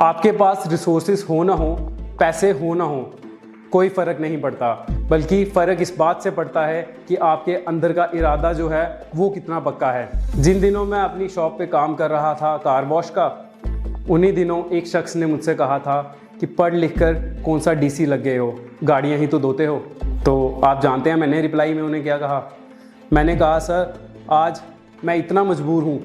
आपके पास रिसोर्सेज हो ना हो, पैसे हो ना हो, कोई फ़र्क नहीं पड़ता, बल्कि फ़र्क इस बात से पड़ता है कि आपके अंदर का इरादा जो है वो कितना पक्का है। जिन दिनों मैं अपनी शॉप पे काम कर रहा था कार वॉश का, उन्हीं दिनों एक शख्स ने मुझसे कहा था कि पढ़ लिख कर कौन सा डीसी लग गए हो, गाड़ियाँ ही तो धोते हो। तो आप जानते हैं मैंने रिप्लाई में उन्हें क्या कहा? मैंने कहा, सर आज मैं इतना मजबूर हूँ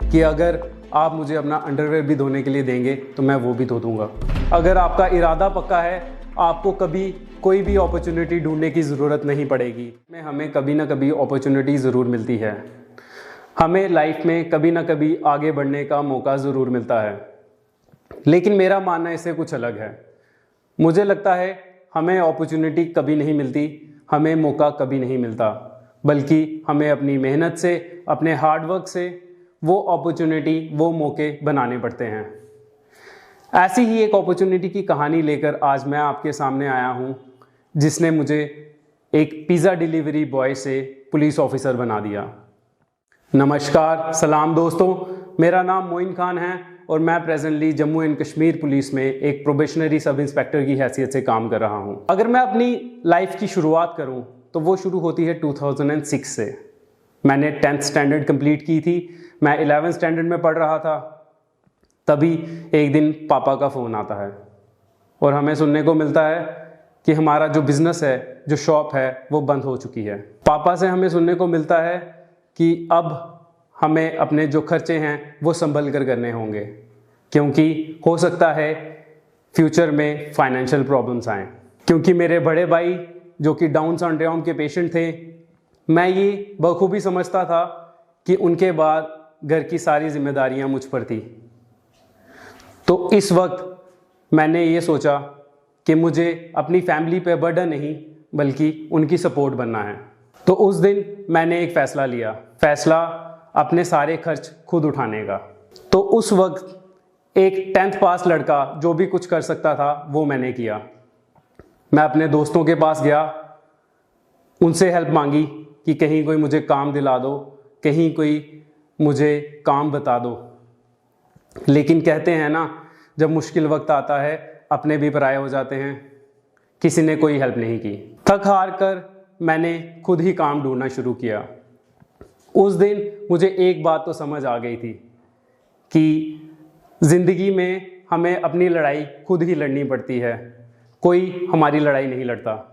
कि अगर आप मुझे अपना अंडरवेयर भी धोने के लिए देंगे तो मैं वो भी धो दूँगा। अगर आपका इरादा पक्का है, आपको कभी कोई भी अपॉर्चुनिटी ढूंढने की ज़रूरत नहीं पड़ेगी। हमें कभी ना कभी अपॉर्चुनिटी ज़रूर मिलती है, हमें लाइफ में कभी ना कभी आगे बढ़ने का मौका ज़रूर मिलता है, लेकिन मेरा मानना इससे कुछ अलग है। मुझे लगता है हमें अपॉर्चुनिटी कभी नहीं मिलती, हमें मौका कभी नहीं मिलता, बल्कि हमें अपनी मेहनत से, अपने हार्डवर्क से वो अपॉर्चुनिटी, वो मौके बनाने पड़ते हैं। ऐसी ही एक अपॉर्चुनिटी की कहानी लेकर आज मैं आपके सामने आया हूँ, जिसने मुझे एक पिज़्ज़ा डिलीवरी बॉय से पुलिस ऑफिसर बना दिया। नमस्कार, सलाम दोस्तों, मेरा नाम मोइन खान है और मैं presently Jammu and Kashmir police में एक प्रोबेशनरी सब इंस्पेक्टर की हैसियत से काम कर रहा हूँ। अगर मैं अपनी लाइफ की शुरुआत करूँ तो वो शुरू होती है 2006 से। मैंने 10th स्टैंडर्ड कंप्लीट की थी, मैं 11th स्टैंडर्ड में पढ़ रहा था। तभी एक दिन पापा का फ़ोन आता है और हमें सुनने को मिलता है कि हमारा जो बिज़नेस है, जो शॉप है, वो बंद हो चुकी है। पापा से हमें सुनने को मिलता है कि अब हमें अपने जो खर्चे हैं वो संभल कर करने होंगे, क्योंकि हो सकता है फ्यूचर में फाइनेंशियल प्रॉब्लम्स आएँ। क्योंकि मेरे बड़े भाई जो कि डाउन सिंड्रोम के पेशेंट थे, मैं ये बखूबी समझता था कि उनके बाद घर की सारी जिम्मेदारियां मुझ पर थी। तो इस वक्त मैंने ये सोचा कि मुझे अपनी फैमिली पे बर्डन नहीं बल्कि उनकी सपोर्ट बनना है। तो उस दिन मैंने एक फ़ैसला लिया, फ़ैसला अपने सारे खर्च खुद उठाने का। तो उस वक्त एक 10th पास लड़का जो भी कुछ कर सकता था वो मैंने किया। मैं अपने दोस्तों के पास गया, उनसे हेल्प मांगी कि कहीं कोई मुझे काम दिला दो, कहीं कोई मुझे काम बता दो। लेकिन कहते हैं ना, जब मुश्किल वक्त आता है अपने भी पराये हो जाते हैं। किसी ने कोई हेल्प नहीं की। थक हार कर मैंने खुद ही काम ढूंढना शुरू किया। उस दिन मुझे एक बात तो समझ आ गई थी कि ज़िंदगी में हमें अपनी लड़ाई खुद ही लड़नी पड़ती है, कोई हमारी लड़ाई नहीं लड़ता।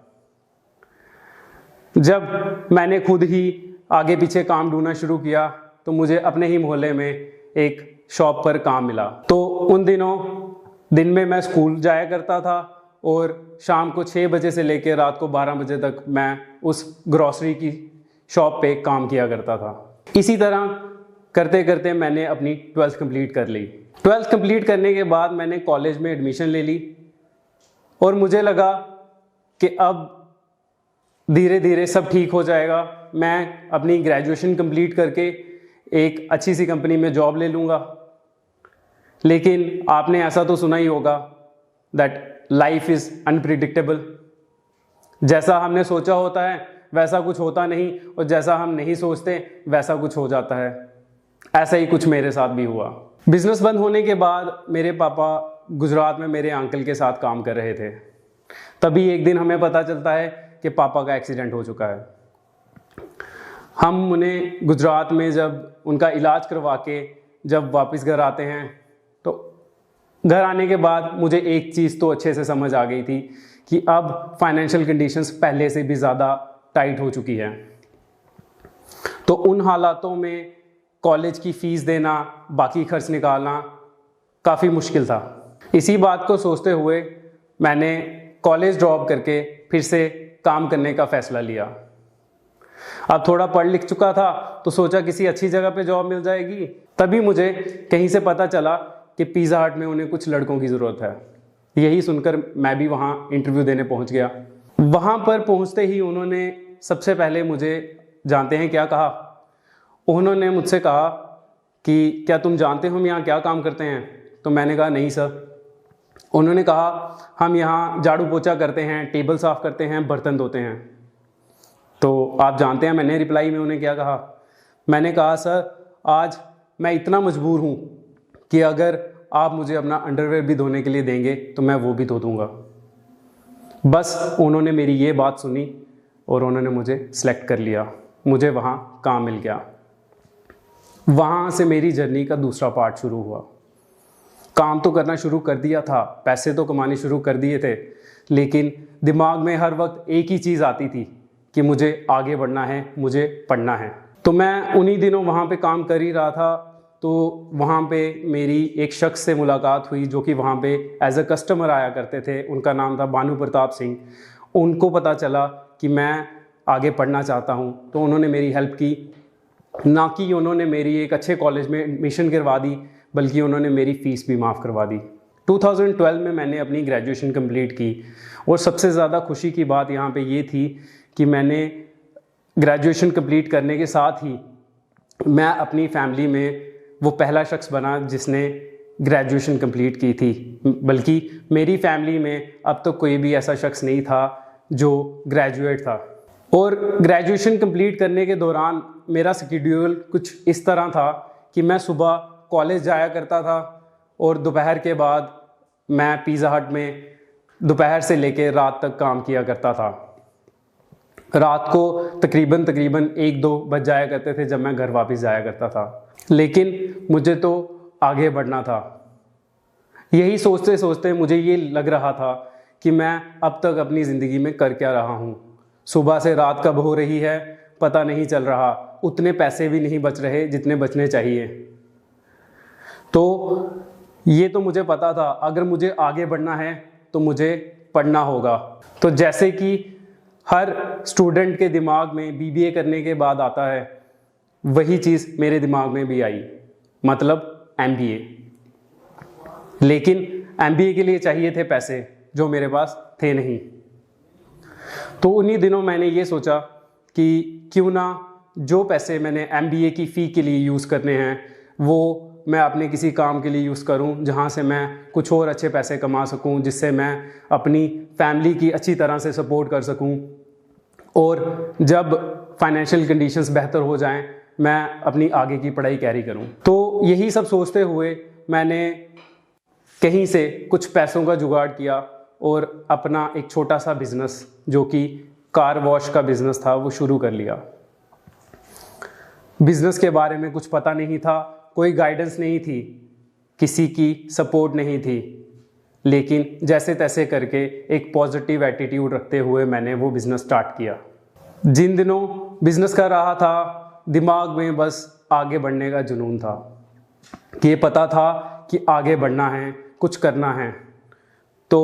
जब मैंने खुद ही आगे पीछे काम ढूंढना शुरू किया तो मुझे अपने ही मोहल्ले में एक शॉप पर काम मिला। तो उन दिनों दिन में मैं स्कूल जाया करता था और शाम को 6 बजे से लेकर रात को 12 बजे तक मैं उस ग्रॉसरी की शॉप पे काम किया करता था। इसी तरह करते करते मैंने अपनी 12th कंप्लीट कर ली। 12th कंप्लीट करने के बाद मैंने कॉलेज में एडमिशन ले ली और मुझे लगा कि अब धीरे धीरे सब ठीक हो जाएगा। मैं अपनी ग्रेजुएशन कंप्लीट करके एक अच्छी सी कंपनी में जॉब ले लूँगा। लेकिन आपने ऐसा तो सुना ही होगा दैट लाइफ इज़ अनप्रिडिक्टेबल। जैसा हमने सोचा होता है वैसा कुछ होता नहीं, और जैसा हम नहीं सोचते वैसा कुछ हो जाता है। ऐसा ही कुछ मेरे साथ भी हुआ। बिजनेस बंद होने के बाद मेरे पापा गुजरात में मेरे अंकल के साथ काम कर रहे थे। तभी एक दिन हमें पता चलता है कि पापा का एक्सीडेंट हो चुका है। हम उन्हें गुजरात में जब उनका इलाज करवा के जब वापस घर आते हैं तो घर आने के बाद मुझे एक चीज़ तो अच्छे से समझ आ गई थी कि अब फाइनेंशियल कंडीशंस पहले से भी ज़्यादा टाइट हो चुकी है। तो उन हालातों में कॉलेज की फ़ीस देना, बाकी खर्च निकालना काफ़ी मुश्किल था। इसी बात को सोचते हुए मैंने कॉलेज ड्रॉप करके फिर से काम करने का फ़ैसला लिया। अब थोड़ा पढ़ लिख चुका था तो सोचा किसी अच्छी जगह पे जॉब मिल जाएगी। तभी मुझे कहीं से पता चला कि पिज़्ज़ा हट में उन्हें कुछ लड़कों की ज़रूरत है। यही सुनकर मैं भी वहाँ इंटरव्यू देने पहुँच गया। वहाँ पर पहुँचते ही उन्होंने सबसे पहले मुझे जानते हैं क्या कहा? उन्होंने मुझसे कहा कि क्या तुम जानते हो हम यहाँ क्या काम करते हैं? तो मैंने कहा नहीं सर। उन्होंने कहा हम यहाँ झाड़ू पोछा करते हैं, टेबल साफ़ करते हैं, बर्तन धोते हैं। तो आप जानते हैं मैंने रिप्लाई में उन्हें क्या कहा? मैंने कहा सर आज मैं इतना मजबूर हूँ कि अगर आप मुझे अपना अंडरवेयर भी धोने के लिए देंगे तो मैं वो भी धो दूँगा। बस उन्होंने मेरी ये बात सुनी और उन्होंने मुझे सेलेक्ट कर लिया। मुझे वहाँ काम मिल गया। वहाँ से मेरी जर्नी का दूसरा पार्ट शुरू हुआ। काम तो करना शुरू कर दिया था, पैसे तो कमाने शुरू कर दिए थे, लेकिन दिमाग में हर वक्त एक ही चीज़ आती थी कि मुझे आगे बढ़ना है, मुझे पढ़ना है। तो मैं उन्हीं दिनों वहाँ पे काम कर ही रहा था। तो वहाँ पे मेरी एक शख्स से मुलाकात हुई जो कि वहाँ पे एज अ कस्टमर आया करते थे। उनका नाम था भानु प्रताप सिंह। उनको पता चला कि मैं आगे पढ़ना चाहता हूँ, तो उन्होंने मेरी हेल्प की। ना कि उन्होंने मेरी एक अच्छे कॉलेज में एडमिशन करवा दी, बल्कि उन्होंने मेरी फ़ीस भी माफ़ करवा दी। 2012 में मैंने अपनी ग्रेजुएशन कंप्लीट की और सबसे ज़्यादा खुशी की बात यहाँ पे ये थी कि मैंने ग्रेजुएशन कंप्लीट करने के साथ ही मैं अपनी फैमिली में वो पहला शख्स बना जिसने ग्रेजुएशन कंप्लीट की थी। बल्कि मेरी फैमिली में अब तक कोई भी ऐसा शख्स नहीं था जो ग्रेजुएट था। और ग्रेजुएशन कंप्लीट करने के दौरान मेरा शेड्यूल कुछ इस तरह था कि मैं सुबह कॉलेज जाया करता था और दोपहर के बाद मैं पिज़्ज़ा हट में दोपहर से लेकर रात तक काम किया करता था। रात को तकरीबन 1-2 बज जाया करते थे जब मैं घर वापस जाया करता था। लेकिन मुझे तो आगे बढ़ना था। यही सोचते सोचते मुझे ये लग रहा था कि मैं अब तक अपनी ज़िंदगी में कर क्या रहा हूँ। सुबह से रात कब हो रही है पता नहीं चल रहा, उतने पैसे भी नहीं बच रहे जितने बचने चाहिए। तो ये तो मुझे पता था, अगर मुझे आगे बढ़ना है तो मुझे पढ़ना होगा। तो जैसे कि हर स्टूडेंट के दिमाग में बीबीए करने के बाद आता है, वही चीज़ मेरे दिमाग में भी आई, मतलब एमबीए। लेकिन एमबीए के लिए चाहिए थे पैसे जो मेरे पास थे नहीं। तो उन्हीं दिनों मैंने ये सोचा कि क्यों ना जो पैसे मैंने एमबीए की फ़ी के लिए यूज़ करने हैं वो मैं अपने किसी काम के लिए यूज़ करूं, जहां से मैं कुछ और अच्छे पैसे कमा सकूं, जिससे मैं अपनी फैमिली की अच्छी तरह से सपोर्ट कर सकूं। और जब फाइनेंशियल कंडीशंस बेहतर हो जाएं मैं अपनी आगे की पढ़ाई कैरी करूं। तो यही सब सोचते हुए मैंने कहीं से कुछ पैसों का जुगाड़ किया और अपना एक छोटा सा बिज़नेस जो कि कार वॉश का बिज़नेस था वो शुरू कर लिया। बिज़नेस के बारे में कुछ पता नहीं था, कोई गाइडेंस नहीं थी, किसी की सपोर्ट नहीं थी, लेकिन जैसे तैसे करके एक पॉजिटिव एटीट्यूड रखते हुए मैंने वो बिज़नेस स्टार्ट किया। जिन दिनों बिज़नेस कर रहा था दिमाग में बस आगे बढ़ने का जुनून था कि ये पता था कि आगे बढ़ना है, कुछ करना है। तो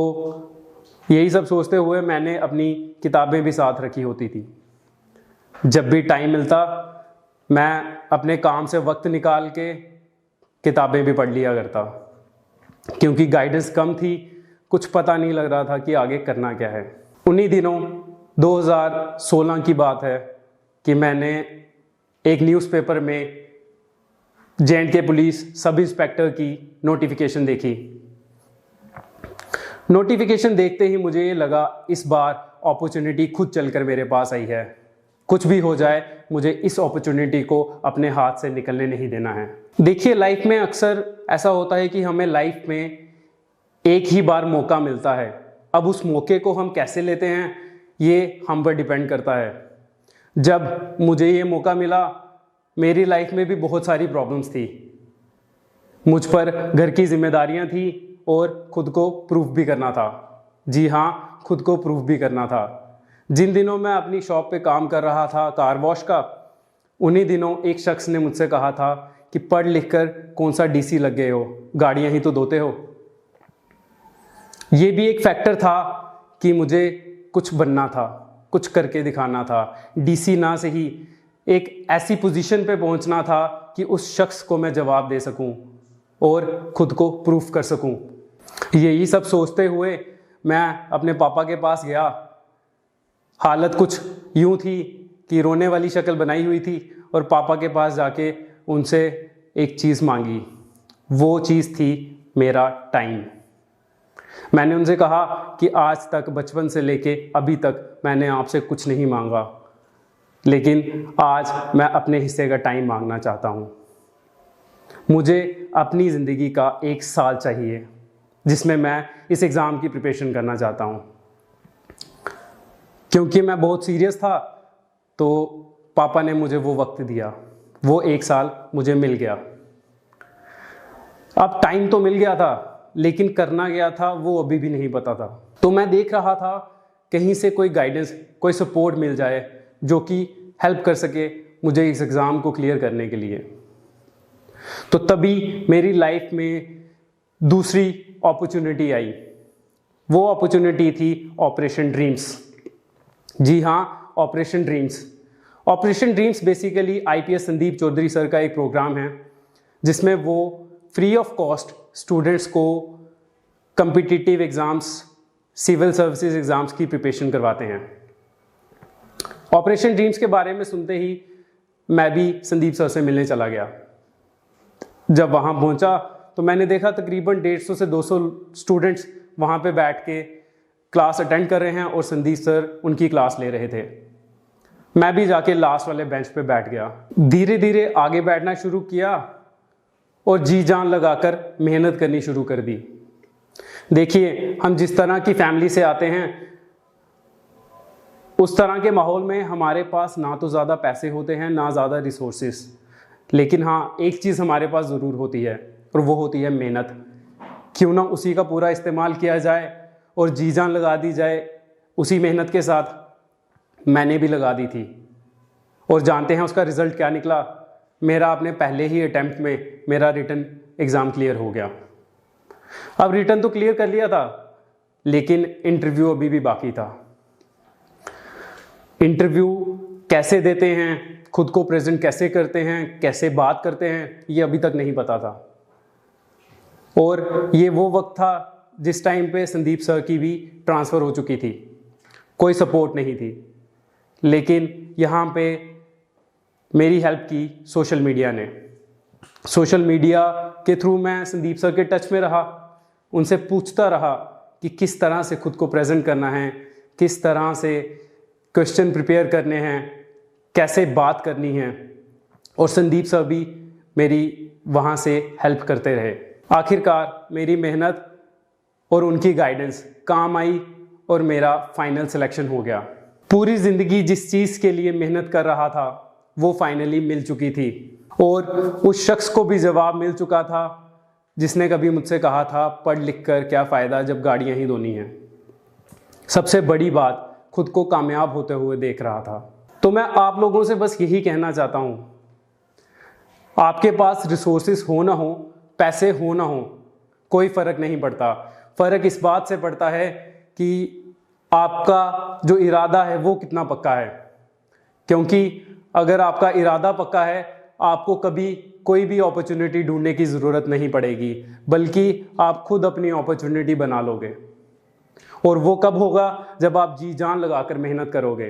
यही सब सोचते हुए मैंने अपनी किताबें भी साथ रखी होती थी। जब भी टाइम मिलता मैं अपने काम से वक्त निकाल के किताबें भी पढ़ लिया करता, क्योंकि गाइडेंस कम थी, कुछ पता नहीं लग रहा था कि आगे करना क्या है। उन्हीं दिनों 2016 की बात है कि मैंने एक न्यूज़पेपर में J&K पुलिस सब इंस्पेक्टर की नोटिफिकेशन देखी। नोटिफिकेशन देखते ही मुझे ये लगा इस बार अपॉर्चुनिटी खुद चलकर मेरे पास आई है। कुछ भी हो जाए मुझे इस अपॉर्चुनिटी को अपने हाथ से निकलने नहीं देना है। देखिए, लाइफ में अक्सर ऐसा होता है कि हमें लाइफ में एक ही बार मौका मिलता है। अब उस मौके को हम कैसे लेते हैं ये हम पर डिपेंड करता है। जब मुझे ये मौका मिला मेरी लाइफ में भी बहुत सारी प्रॉब्लम्स थी। मुझ पर घर की जिम्मेदारियां थी और खुद को प्रूफ भी करना था। जी हाँ, खुद को प्रूफ भी करना था। जिन दिनों मैं अपनी शॉप पे काम कर रहा था कार वॉश का, उन्हीं दिनों एक शख्स ने मुझसे कहा था कि पढ़ लिख कर कौन सा डीसी लग गए हो, गाड़ियां ही तो धोते हो। ये भी एक फैक्टर था कि मुझे कुछ बनना था, कुछ करके दिखाना था। डीसी ना से ही एक ऐसी पोजीशन पे पहुंचना था कि उस शख्स को मैं जवाब दे सकूं और खुद को प्रूफ कर सकूं। यही सब सोचते हुए मैं अपने पापा के पास गया। हालत कुछ यूं थी कि रोने वाली शक्ल बनाई हुई थी और पापा के पास जाके उनसे एक चीज़ मांगी। वो चीज़ थी मेरा टाइम। मैंने उनसे कहा कि आज तक बचपन से लेके अभी तक मैंने आपसे कुछ नहीं मांगा, लेकिन आज मैं अपने हिस्से का टाइम मांगना चाहता हूँ। मुझे अपनी ज़िंदगी का 1 साल चाहिए जिसमें मैं इस एग्ज़ाम की प्रिपरेशन करना चाहता हूँ। क्योंकि मैं बहुत सीरियस था तो पापा ने मुझे वो वक्त दिया, वो 1 साल मुझे मिल गया। अब टाइम तो मिल गया था लेकिन करना गया था वो अभी भी नहीं पता था। तो मैं देख रहा था कहीं से कोई गाइडेंस, कोई सपोर्ट मिल जाए जो कि हेल्प कर सके मुझे इस एग्ज़ाम को क्लियर करने के लिए। तो तभी मेरी लाइफ में दूसरी अपॉर्चुनिटी आई। वो अपॉर्चुनिटी थी ऑपरेशन ड्रीम्स। जी हाँ, operation dreams. Operation dreams basically IPS Sandeep Chaudhary sir का एक प्रोग्राम है जिसमें वो फ्री ऑफ कॉस्ट स्टूडेंट्स को competitive exams, civil services exams की प्रिपरेशन करवाते हैं। ऑपरेशन ड्रीम्स के बारे में सुनते ही मैं भी संदीप सर से मिलने चला गया। जब वहाँ पहुँचा तो मैंने देखा तकरीबन 150 से 200 स्टूडेंट्स वहाँ पे बैठ के क्लास अटेंड कर रहे हैं और संदीप सर उनकी क्लास ले रहे थे। मैं भी जाके लास्ट वाले बेंच पे बैठ गया। धीरे धीरे आगे बैठना शुरू किया और जी जान लगाकर मेहनत करनी शुरू कर दी। देखिए, हम जिस तरह की फैमिली से आते हैं उस तरह के माहौल में हमारे पास ना तो ज़्यादा पैसे होते हैं ना ज़्यादा रिसोर्सेस, लेकिन हाँ एक चीज़ हमारे पास ज़रूर होती है और वो होती है मेहनत। क्यों ना उसी का पूरा इस्तेमाल किया जाए और जी जान लगा दी जाए। उसी मेहनत के साथ मैंने भी लगा दी थी और जानते हैं उसका रिज़ल्ट क्या निकला। मेरा अपने पहले ही अटैम्प्ट में मेरा रिटन एग्ज़ाम क्लियर हो गया। अब रिटन तो क्लियर कर लिया था लेकिन इंटरव्यू अभी भी बाकी था। इंटरव्यू कैसे देते हैं, खुद को प्रेजेंट कैसे करते हैं, कैसे बात करते हैं, ये अभी तक नहीं पता था। और ये वो वक्त था जिस टाइम पे संदीप सर की भी ट्रांसफ़र हो चुकी थी, कोई सपोर्ट नहीं थी। लेकिन यहाँ पे मेरी हेल्प की सोशल मीडिया ने। सोशल मीडिया के थ्रू मैं संदीप सर के टच में रहा, उनसे पूछता रहा कि किस तरह से खुद को प्रेजेंट करना है, किस तरह से क्वेश्चन प्रिपेयर करने हैं, कैसे बात करनी है। और संदीप सर भी मेरी वहाँ से हेल्प करते रहे। आखिरकार मेरी मेहनत और उनकी गाइडेंस काम आई और मेरा फाइनल सिलेक्शन हो गया। पूरी ज़िंदगी जिस चीज़ के लिए मेहनत कर रहा था वो फाइनली मिल चुकी थी और उस शख्स को भी जवाब मिल चुका था जिसने कभी मुझसे कहा था पढ़ लिख कर क्या फ़ायदा जब गाड़ियाँ ही धोनी हैं। सबसे बड़ी बात, खुद को कामयाब होते हुए देख रहा था। तो मैं आप लोगों से बस यही कहना चाहता हूँ, आपके पास रिसोर्सेज हो ना हो, पैसे हो ना हो, कोई फ़र्क नहीं पड़ता। फ़र्क इस बात से पड़ता है कि आपका जो इरादा है वो कितना पक्का है। क्योंकि अगर आपका इरादा पक्का है आपको कभी कोई भी अपॉर्चुनिटी ढूंढने की ज़रूरत नहीं पड़ेगी, बल्कि आप खुद अपनी अपॉर्चुनिटी बना लोगे। और वो कब होगा? जब आप जी जान लगाकर मेहनत करोगे।